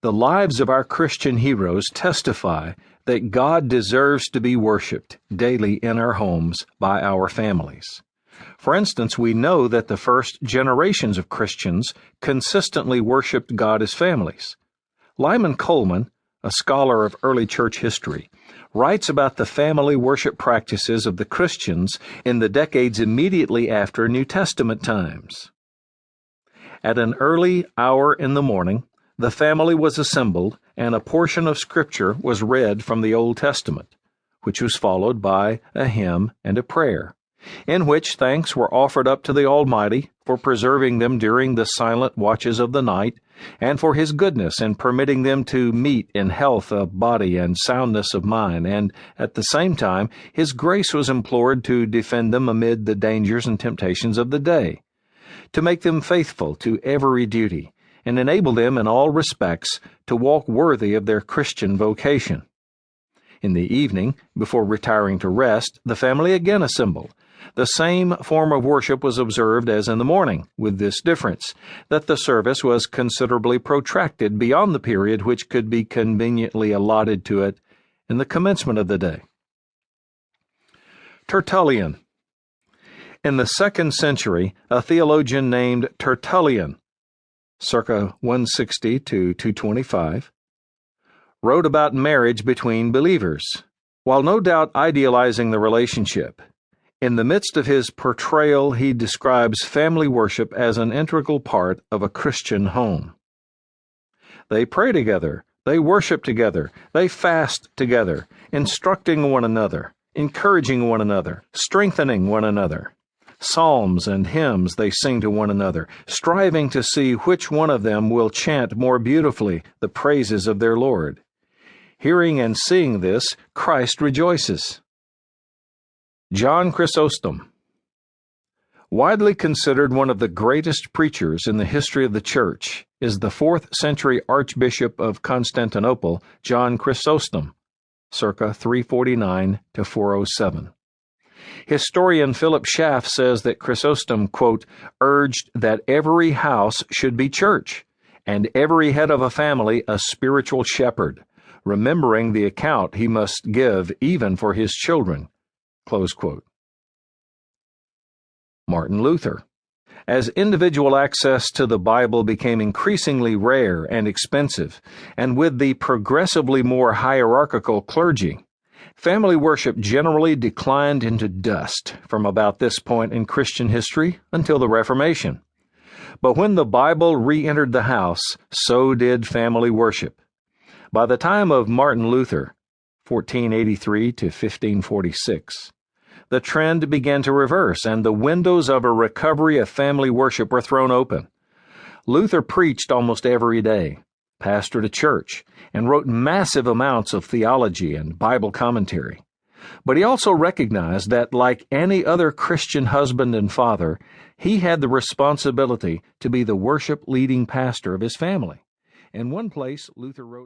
The lives of our Christian heroes testify that God deserves to be worshiped daily in our homes by our families. For instance, we know that the first generations of Christians consistently worshiped God as families. Lyman Coleman, a scholar of early church history, writes about the family worship practices of the Christians in the decades immediately after New Testament times. At an early hour in the morning, the family was assembled, and a portion of Scripture was read from the Old Testament, which was followed by a hymn and a prayer, in which thanks were offered up to the Almighty for preserving them during the silent watches of the night, and for His goodness in permitting them to meet in health of body and soundness of mind, and at the same time His grace was implored to defend them amid the dangers and temptations of the day, to make them faithful to every duty, and enable them in all respects to walk worthy of their Christian vocation. In the evening, before retiring to rest, the family again assembled. The same form of worship was observed as in the morning, with this difference, that the service was considerably protracted beyond the period which could be conveniently allotted to it in the commencement of the day. Tertullian. In the 2nd century, a theologian named Tertullian, circa 160 to 225, wrote about marriage between believers. While no doubt idealizing the relationship, in the midst of his portrayal he describes family worship as an integral part of a Christian home. They pray together, they worship together, they fast together, instructing one another, encouraging one another, strengthening one another. Psalms and hymns they sing to one another, striving to see which one of them will chant more beautifully the praises of their Lord. Hearing and seeing this, Christ rejoices. John Chrysostom. Widely considered one of the greatest preachers in the history of the Church is the 4th century Archbishop of Constantinople, John Chrysostom, circa 349 to 407. Historian Philip Schaff says that Chrysostom, quote, urged that every house should be church, and every head of a family a spiritual shepherd, remembering the account he must give even for his children, close quote. Martin Luther. As individual access to the Bible became increasingly rare and expensive, and with the progressively more hierarchical clergy, family worship generally declined into dust from about this point in Christian history until the Reformation. But when the Bible re-entered the house, so did family worship. By the time of Martin Luther, 1483 to 1546, the trend began to reverse, and the windows of a recovery of family worship were thrown open. Luther preached almost every day, pastored a church, and wrote massive amounts of theology and Bible commentary. But he also recognized that, like any other Christian husband and father, he had the responsibility to be the worship-leading pastor of his family. In one place, Luther wrote,